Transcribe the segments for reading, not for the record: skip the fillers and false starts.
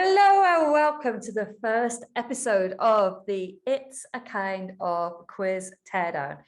Hello and welcome to the first episode of the It's a Kind of Quiz Teardown.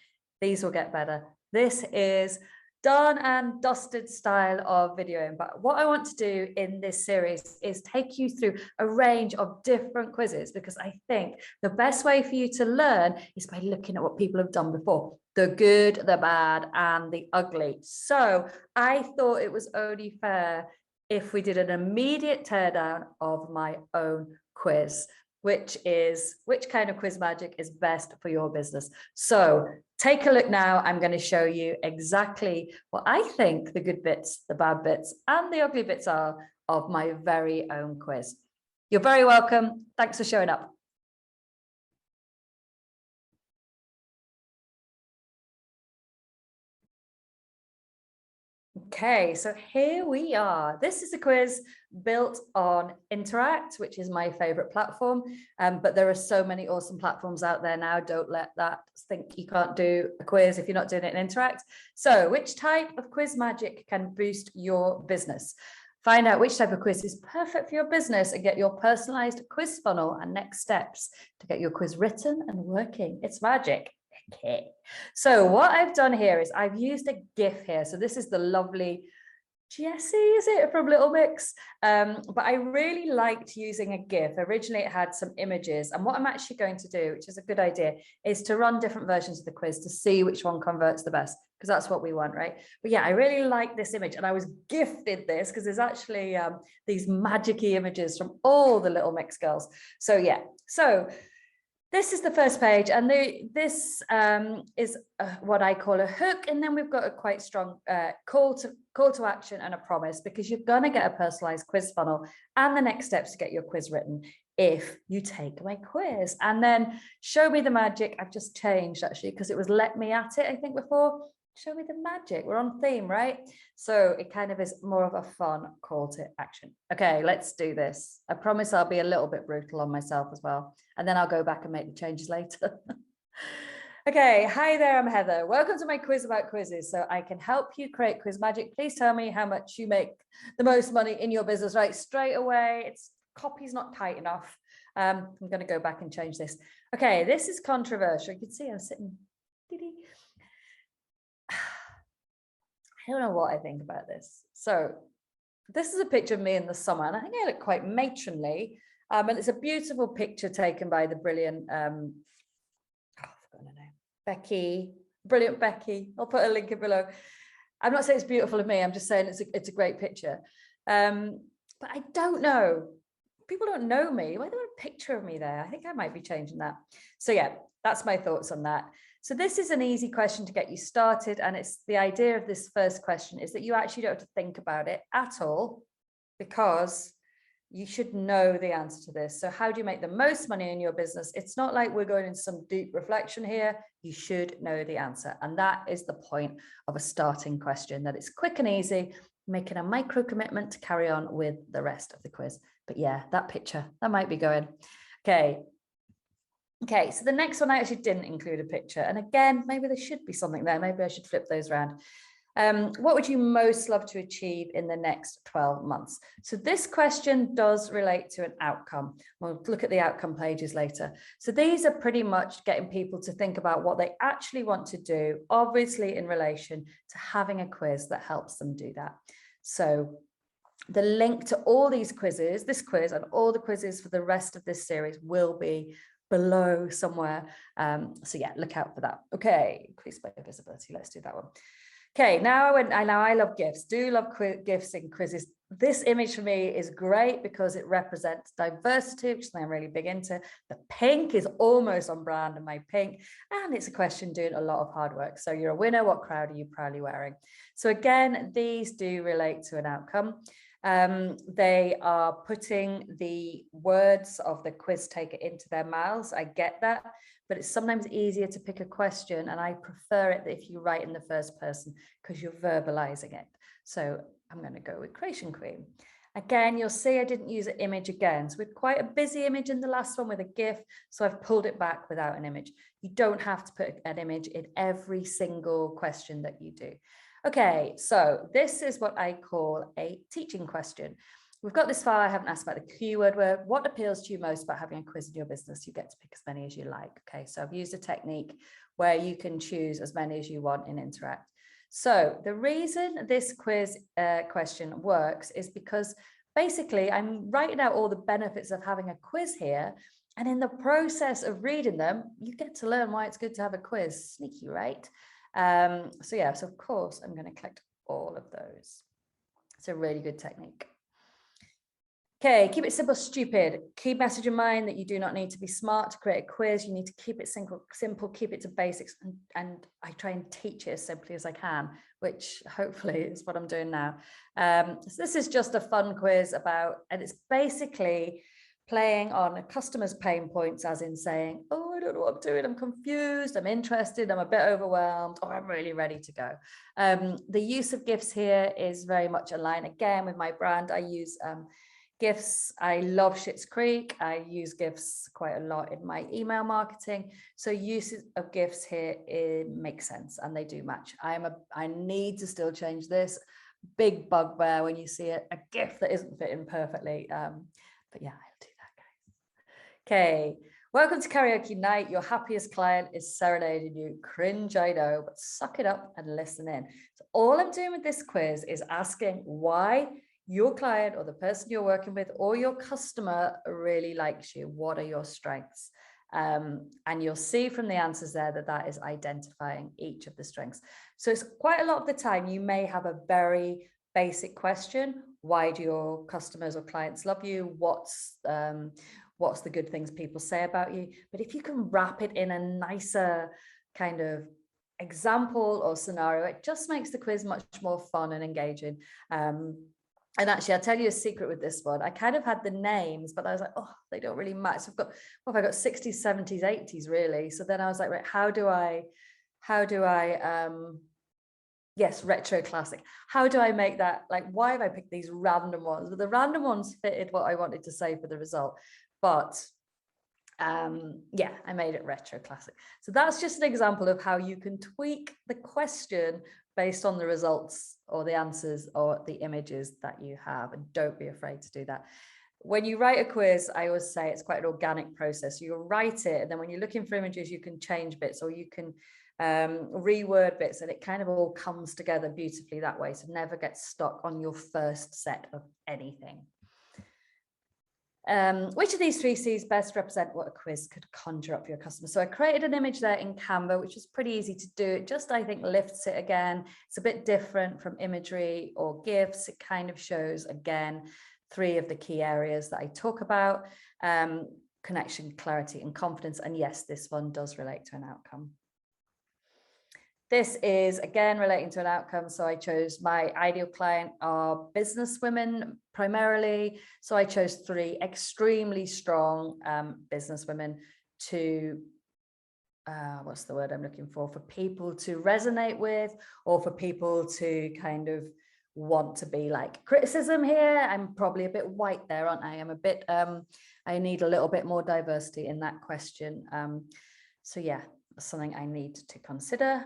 These will get better. This is done and dusted style of videoing, but what I want to do in this series is take you through a range of different quizzes, because I think the best way for you to learn is by looking at what people have done before, the good, the bad, and the ugly. So I thought it was only fair if we did an immediate teardown of my own quiz, which is which kind of quiz magic is best for your business. So take a look now. I'm going to show you exactly what I think the good bits, the bad bits, and the ugly bits are of my very own quiz. You're very welcome. Thanks for showing up. Okay, so here we are. This is a quiz built on Interact, which is my favorite platform. But there are so many awesome platforms out there now. Don't let that think you can't do a quiz if you're not doing it in Interact. So which type of quiz magic can boost your business? Find out which type of quiz is perfect for your business and get your personalized quiz funnel and next steps to get your quiz written and working. It's magic. Okay, so what I've done here is I've used a GIF here. So this is the lovely Jessie, is it, from Little Mix? But I really liked using a GIF. Originally, it had some images. And what I'm actually going to do, which is a good idea, is to run different versions of the quiz to see which one converts the best, because that's what we want, right? But yeah, I really like this image. And I was gifted this because there's actually these magic-y images from all the Little Mix girls. So yeah, so this is the first page, and this is what I call a hook, and then we've got a quite strong call to action and a promise, because you're going to get a personalized quiz funnel and the next steps to get your quiz written if you take my quiz. And then show me the magic. I've just changed actually because it was let me at it, I think, before. Show me the magic. We're on theme, right? So it kind of is more of a fun call to action. Okay, let's do this. I promise I'll be a little bit brutal on myself as well, and then I'll go back and make the changes later. Okay, hi there, I'm Heather. Welcome to my quiz about quizzes, so I can help you create quiz magic. Please tell me how much you make the most money in your business right straight away. It's copy's not tight enough. I'm going to go back and change this. Okay, this is controversial. You can see I'm sitting. I don't know what I think about this. So this is a picture of me in the summer, and I think I look quite matronly. And it's a beautiful picture taken by the brilliant, I've forgotten her name, Becky, brilliant Becky. I'll put a link in below. I'm not saying it's beautiful of me. I'm just saying it's a great picture. But I don't know. People don't know me. Why do they have a picture of me there? I think I might be changing that. So yeah, that's my thoughts on that. So this is an easy question to get you started. And it's the idea of this first question is that you actually don't have to think about it at all, because you should know the answer to this. So how do you make the most money in your business? It's not like we're going into some deep reflection here. You should know the answer. And that is the point of a starting question, that it's quick and easy, making a micro commitment to carry on with the rest of the quiz. But yeah, that picture, that might be going. Okay, so the next one I actually didn't include a picture. And again, maybe there should be something there. Maybe I should flip those around. What would you most love to achieve in the next 12 months? So this question does relate to an outcome. We'll look at the outcome pages later. So these are pretty much getting people to think about what they actually want to do, obviously in relation to having a quiz that helps them do that. So the link to all these quizzes, this quiz and all the quizzes for the rest of this series will be below somewhere. So yeah, look out for that. Okay, increase by visibility. Let's do that one. Okay, now I love GIFs. Do love GIFs in quizzes. This image for me is great because it represents diversity, which is something I'm really big into. The pink is almost on brand in my pink, and it's a question doing a lot of hard work. So you're a winner. What crowd are you proudly wearing? So again, these do relate to an outcome. They are putting the words of the quiz taker into their mouths. I get that, but it's sometimes easier to pick a question, and I prefer it if you write in the first person because you're verbalizing it. So I'm going to go with Creation Queen. Again, you'll see I didn't use an image again. So we had quite a busy image in the last one with a GIF, so I've pulled it back without an image. You don't have to put an image in every single question that you do. Okay, so this is what I call a teaching question. we've got this far. I haven't asked about the keyword word. What appeals to you most about having a quiz in your business? You get to pick as many as you like. Okay, so I've used a technique where you can choose as many as you want in Interact. So the reason this quiz question works is because basically I'm writing out all the benefits of having a quiz here. And in the process of reading them, you get to learn why it's good to have a quiz. Sneaky, right? So yeah, so of course I'm going to collect all of those. It's a really good technique. Okay, keep it simple, stupid. Key message in mind that you do not need to be smart to create a quiz. You need to keep it simple, keep it to basics, and I try and teach it as simply as I can, which hopefully is what I'm doing now. So this is just a fun quiz about, and it's basically playing on a customer's pain points, as in saying, oh, I don't know what I'm doing, I'm confused, I'm interested, I'm a bit overwhelmed, or I'm really ready to go. The use of GIFs here is very much aligned again with my brand. I use GIFs. I love Schitt's Creek. I use GIFs quite a lot in my email marketing. So use of GIFs here, it makes sense, and they do match. I need to still change this. Big bugbear when you see a GIF that isn't fitting perfectly. But yeah, I'll do that, guys. Okay, welcome to karaoke night. Your happiest client is serenading you. Cringe, I know, but suck it up and listen in. So all I'm doing with this quiz is asking why your client or the person you're working with or your customer really likes you. What are your strengths? And you'll see from the answers there that is identifying each of the strengths. So it's quite a lot of the time you may have a very basic question. Why do your customers or clients love you? What's the good things people say about you? But if you can wrap it in a nicer kind of example or scenario, it just makes the quiz much more fun and engaging. And actually, I'll tell you a secret with this one. I kind of had the names, but I was like, oh, they don't really match. So I've got 60s, 70s, 80s, really. So then I was like, right, how do I, yes, retro classic. How do I make that, like, why have I picked these random ones? But the random ones fitted what I wanted to say for the result. But yeah, I made it retro classic. So that's just an example of how you can tweak the question based on the results or the answers or the images that you have, and don't be afraid to do that. When you write a quiz, I always say it's quite an organic process. You'll write it, and then when you're looking for images, you can change bits or you can reword bits, and it kind of all comes together beautifully that way. So never get stuck on your first set of anything. Which of these three C's best represent what a quiz could conjure up for your customer? So I created an image there in Canva, which is pretty easy to do. It just, I think, lifts it again. It's a bit different from imagery or GIFs. It kind of shows, again, three of the key areas that I talk about: connection, clarity, and confidence. And yes, this one does relate to an outcome. This is, again, relating to an outcome. So I chose, my ideal client are business women primarily. So I chose three extremely strong business women to, what's the word I'm looking for people to resonate with, or for people to kind of want to be like, criticism here, I'm probably a bit white there, aren't I? I'm a bit, I need a little bit more diversity in that question. So yeah, that's something I need to consider.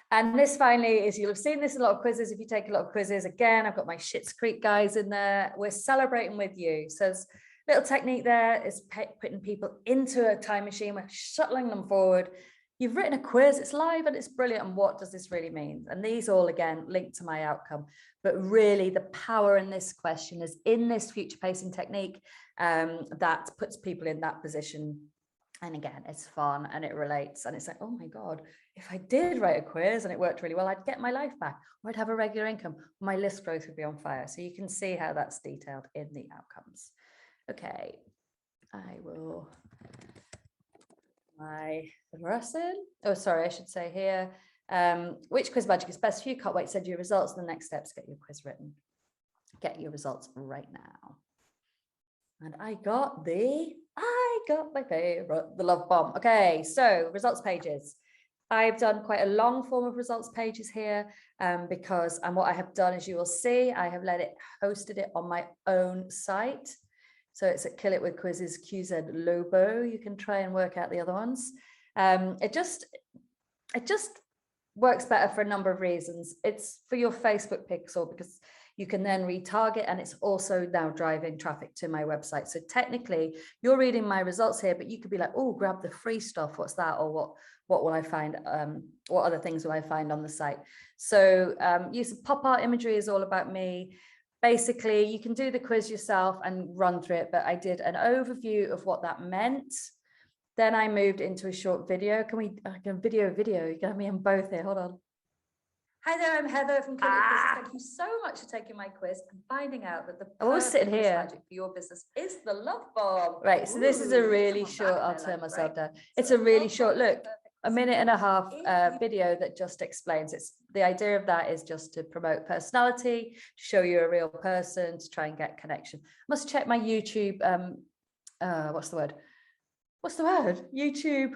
And this finally is, you'll have seen this in a lot of quizzes. If you take a lot of quizzes, again, I've got my Schitt's Creek guys in there. We're celebrating with you. So there's a little technique there is putting people into a time machine. We're shuttling them forward. You've written a quiz, it's live and it's brilliant. And what does this really mean? And these all, again, link to my outcome. But really the power in this question is in this future pacing technique that puts people in that position. And again, it's fun and it relates, and it's like, oh my God, if I did write a quiz and it worked really well, I'd get my life back, or I'd have a regular income, my list growth would be on fire. So you can see how that's detailed in the outcomes. Okay, I will my person. Oh, sorry, I should say here, which quiz magic is best for you? Can't wait to send you your results. The next steps, get your quiz written. Get your results right now. And I got my favorite, the love bomb. Okay, so results pages. I've done quite a long form of results pages here because, and what I have done, as you will see, I have hosted it on my own site. So it's at Kill It With Quizzes QZ Lobo. You can try and work out the other ones. It just works better for a number of reasons. It's for your Facebook pixel because You can then retarget, and it's also now driving traffic to my website. So technically you're reading my results here, but you could be like, oh, grab the free stuff. What's that? Or what will I find? What other things will I find on the site? So use of pop art imagery is all about me. Basically, you can do the quiz yourself and run through it, but I did an overview of what that meant. Then I moved into a short video. Can we, video, you can have me in both here, hold on. Hi there, I'm Heather from Quiz. Thank you so much for taking my quiz and finding out that the perfect quiz magic for your business is the love bomb. Right, so this is a really short, I'll turn myself down. It's a really short, look, a minute and a half video that just explains. It's the idea of that is just to promote personality, to show you a real person, to try and get connection. Must check my YouTube, what's the word? YouTube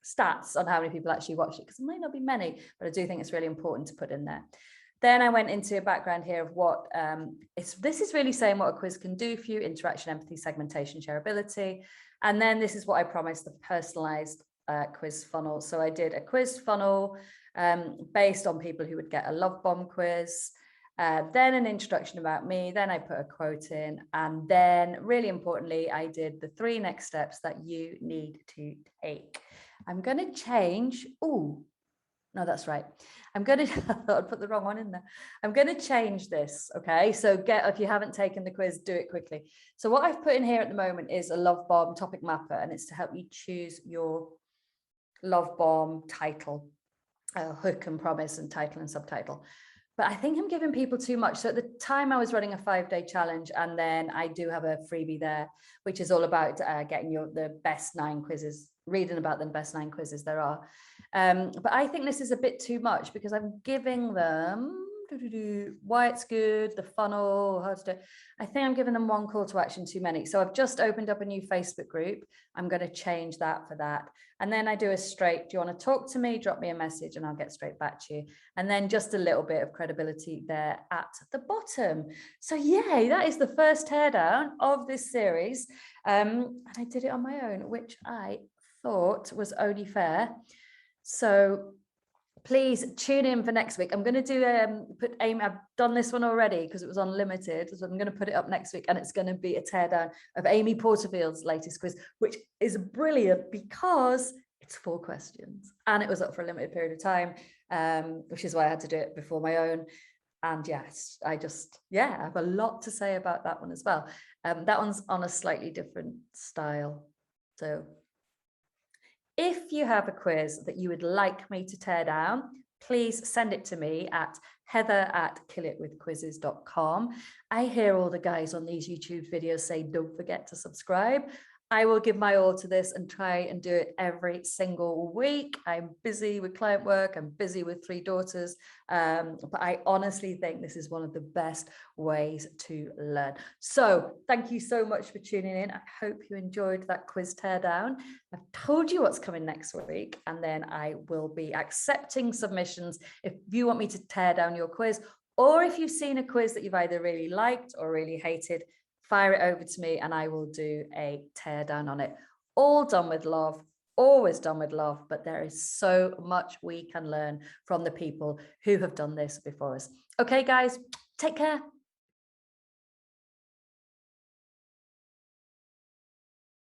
stats on how many people actually watch it, because it might not be many, but I do think it's really important to put in there. Then I went into a background here of what this is really saying what a quiz can do for you: interaction, empathy, segmentation, shareability. And then this is what I promised, the personalized quiz funnel. So I did a quiz funnel based on people who would get a love bomb quiz, then an introduction about me, then I put a quote in, and then really importantly, I did the 3 next steps that you need to take. I'm going to change. Oh, no, that's right. I thought I'd put the wrong one in there. I'm going to change this. Okay. So if you haven't taken the quiz, do it quickly. So what I've put in here at the moment is a love bomb topic mapper, and it's to help you choose your love bomb title, hook and promise, and title and subtitle. But I think I'm giving people too much. So at the time I was running a 5-day challenge, and then I do have a freebie there, which is all about getting the best 9 quizzes, reading about the best 9 quizzes there are. But I think this is a bit too much, because I'm giving them why it's good, the funnel, how to do it. I think I'm giving them one call to action too many. So I've just opened up a new Facebook group. I'm going to change that for that. And then I do a straight, do you want to talk to me? Drop me a message and I'll get straight back to you. And then just a little bit of credibility there at the bottom. So yay, that is the first teardown of this series. And I did it on my own, which I thought was only fair. So please tune in for next week. I'm going to do put Amy. I've done this one already because it was unlimited, so I'm going to put it up next week, and it's going to be a teardown of Amy Porterfield's latest quiz, which is brilliant because it's 4 questions and it was up for a limited period of time, which is why I had to do it before my own. And yes, I have a lot to say about that one as well. That one's on a slightly different style. So if you have a quiz that you would like me to tear down, please send it to me at heather@killitwithquizzes.com. I hear all the guys on these YouTube videos say, don't forget to subscribe. I will give my all to this and try and do it every single week. I'm busy with client work. I'm busy with 3 daughters. But I honestly think this is one of the best ways to learn. So thank you so much for tuning in. I hope you enjoyed that quiz teardown. I've told you what's coming next week, and then I will be accepting submissions if you want me to tear down your quiz, or if you've seen a quiz that you've either really liked or really hated, fire it over to me and I will do a teardown on it. All done with love, always done with love, but there is so much we can learn from the people who have done this before us. Okay, guys, take care.